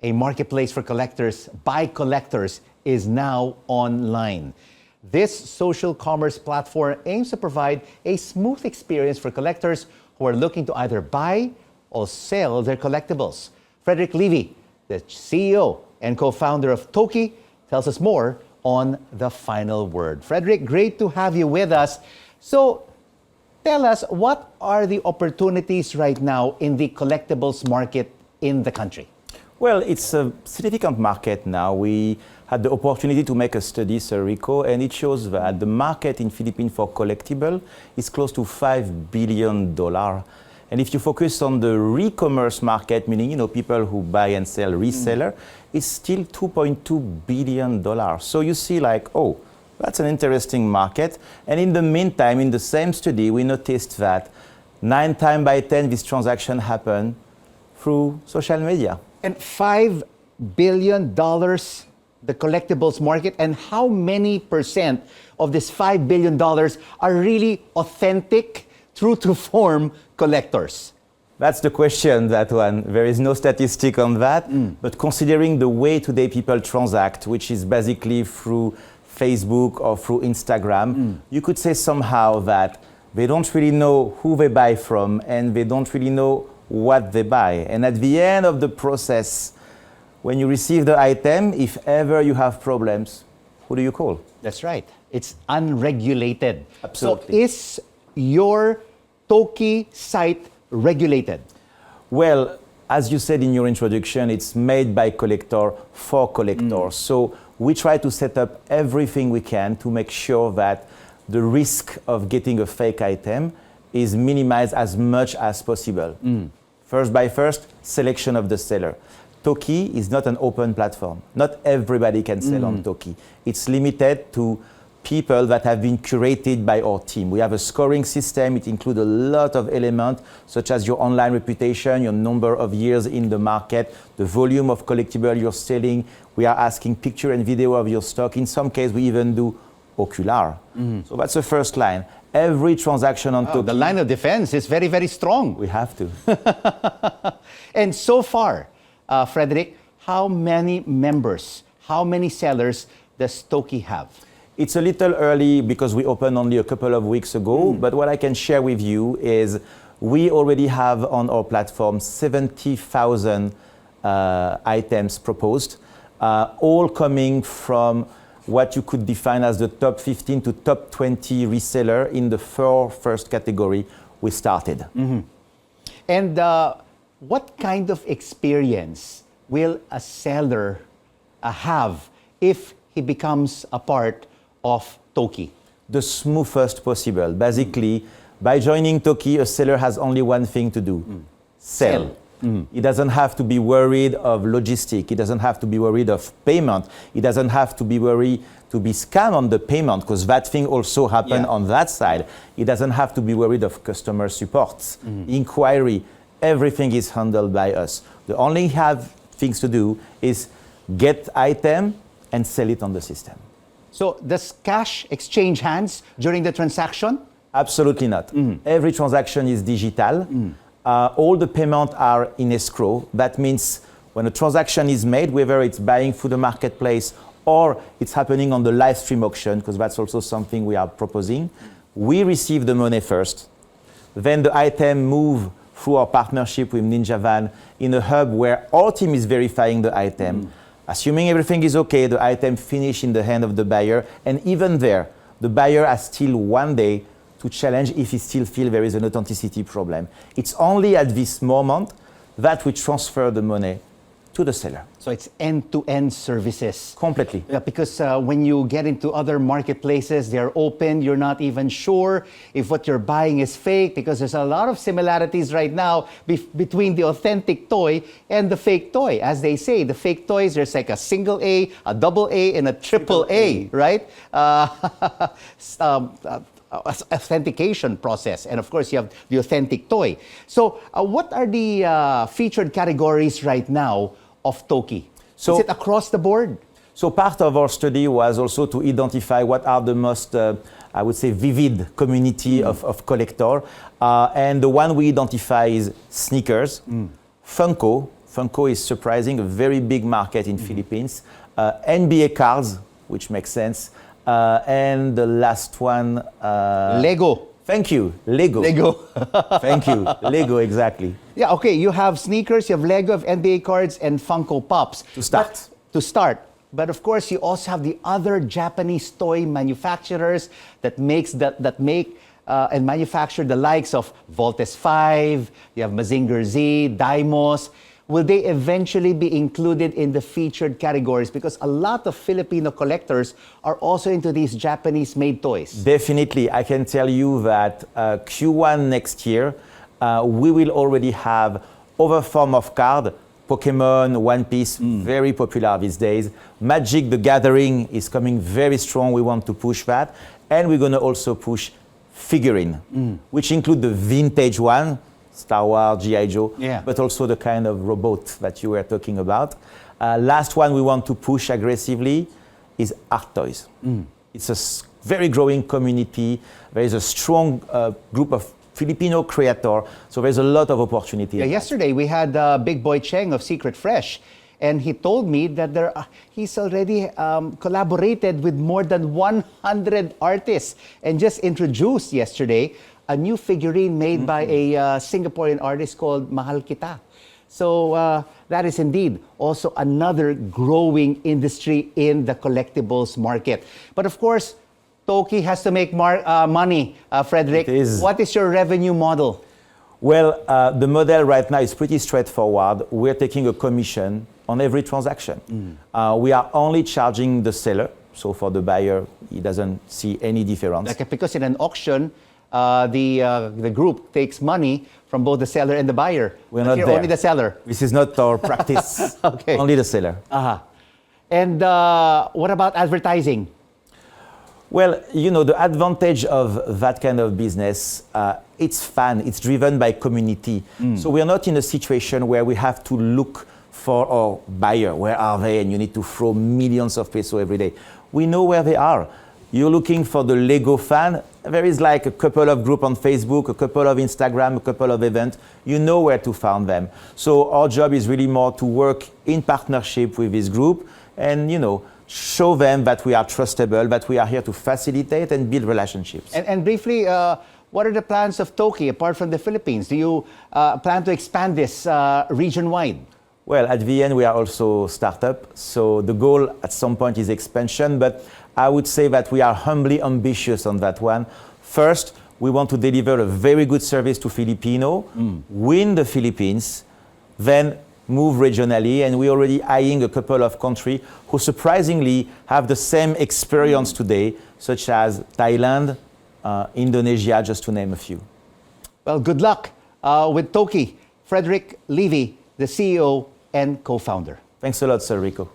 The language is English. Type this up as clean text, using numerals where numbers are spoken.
a marketplace for collectors by collectors, is now online. This social commerce platform aims to provide a smooth experience for collectors who are looking to either buy or sell their collectibles. Frederic Levy, the CEO and co-founder of Toki, tells us more on the final word. Frederic, great to have you with us. So tell us, what are the opportunities right now in the collectibles market in the country? Well, it's a significant market now. We had the opportunity to make a study, Sir Rico, and it shows that the market in Philippines for collectible is close to $5 billion. And if you focus on the re-commerce market, meaning people who buy and sell reseller, it's still $2.2 billion. So you see oh, that's an interesting market. And in the meantime, in the same study, we noticed that 9 times by 10 this transaction happened through social media. And $5 billion, the collectibles market, and how many percent of this $5 billion are really authentic, true-to-form collectors? That's the question, that one. There is no statistic on that. But considering the way today people transact, which is basically through Facebook or through Instagram, you could say somehow that they don't really know who they buy from and they don't really know what they buy. And at the end of the process, when you receive the item, if ever you have problems, who do you call? That's right. It's unregulated. Absolutely. So is your Toki site regulated? Well, as you said in your introduction, it's made by collector for collectors. So we try to set up everything we can to make sure that the risk of getting a fake item is minimized as much as possible. First, selection of the seller. Toki is not an open platform. Not everybody can sell on Toki. It's limited to people that have been curated by our team. We have a scoring system. It includes a lot of elements, such as your online reputation, your number of years in the market, the volume of collectible you're selling. We are asking picture and video of your stock. In some cases, we even do ocular. So that's the first line. Every transaction on Toki. The line of defense is very, very strong. We have to. And so far, Frederic, how many members, how many sellers does Toki have? It's a little early because we opened only a couple of weeks ago, but what I can share with you is we already have on our platform 70,000 items proposed, all coming from what you could define as the top 15 to top 20 reseller in the first category we started. And what kind of experience will a seller have if he becomes a part of Toki? The smoothest possible. Basically, by joining Toki, a seller has only one thing to do: sell. He doesn't have to be worried of logistic. He doesn't have to be worried of payment. He doesn't have to be worried to be scammed on the payment, because that thing also happened on that side. He doesn't have to be worried of customer support, inquiry. Everything is handled by us. The only things to do is get item and sell it on the system. So does cash exchange hands during the transaction? Absolutely not. Every transaction is digital. All the payments are in escrow. That means when a transaction is made, whether it's buying through the marketplace or it's happening on the live stream auction, because that's also something we are proposing, we receive the money first. Then the item move through our partnership with Ninja Van in a hub where our team is verifying the item. Assuming everything is okay, the item finish in the hand of the buyer. And even there, the buyer has still 1 day to challenge if he still feels there is an authenticity problem. It's only at this moment that we transfer the money to the seller. So it's end-to-end services. Completely. Yeah, because when you get into other marketplaces, they're open, you're not even sure if what you're buying is fake, because there's a lot of similarities right now between the authentic toy and the fake toy. As they say, the fake toys, there's like a single A, a double A, and a triple A, right? Authentication process, and of course you have the authentic toy. So what are the featured categories right now of Toki? So, is it across the board? So part of our study was also to identify what are the most, I would say, vivid community of collector. And the one we identify is sneakers, Funko Funko is surprising, a very big market in Philippines. NBA cards, which makes sense. And the last one... Lego. Thank you, Lego. Lego. Thank you, Lego, exactly. Yeah, okay, you have sneakers, you have Lego, of NBA cards, and Funko Pops. To start. But of course, you also have the other Japanese toy manufacturers that make and manufacture the likes of Voltes 5, you have Mazinger Z, Daimos. Will they eventually be included in the featured categories? Because a lot of Filipino collectors are also into these Japanese-made toys. Definitely. I can tell you that Q1 next year, we will already have other form of card. Pokemon, One Piece, very popular these days. Magic the Gathering is coming very strong. We want to push that. And we're going to also push figurine, which include the vintage one, Star Wars, G.I. Joe, but also the kind of robot that you were talking about. Last one we want to push aggressively is art toys. It's a very growing community. There is a strong group of Filipino creator, so there's a lot of opportunity. Yeah, yesterday we had Big Boy Cheng of Secret Fresh, and he told me that he's already collaborated with more than 100 artists and just introduced yesterday a new figurine made by a Singaporean artist called Mahal Kita. So that is indeed also another growing industry in the collectibles market. But of course, Toki has to make money, Frederic. What is your revenue model? Well, the model right now is pretty straightforward. We're taking a commission on every transaction. We are only charging the seller. So for the buyer, he doesn't see any difference. Because in an auction, the group takes money from both the seller and the buyer. We're not there. Only the seller. This is not our practice. Okay. Only the seller. And what about advertising? Well, you know, the advantage of that kind of business, it's fun, it's driven by community. So we're not in a situation where we have to look for our buyer, where are they, and you need to throw millions of pesos every day. We know where they are. You're looking for the Lego fan, there is like a couple of groups on Facebook, a couple of Instagram, a couple of events. You know where to find them. So our job is really more to work in partnership with this group and, you know, show them that we are trustable, that we are here to facilitate and build relationships. And briefly, what are the plans of Toki apart from the Philippines? Do you plan to expand this region-wide? Well, at the end, we are also startup. So the goal at some point is expansion, but I would say that we are humbly ambitious on that one. First, we want to deliver a very good service to Filipino, win the Philippines, then move regionally, and we're already eyeing a couple of countries who surprisingly have the same experience today, such as Thailand, Indonesia, just to name a few. Well, good luck with Toki. Frederic Levy, the CEO and co-founder. Thanks a lot, Sir Rico.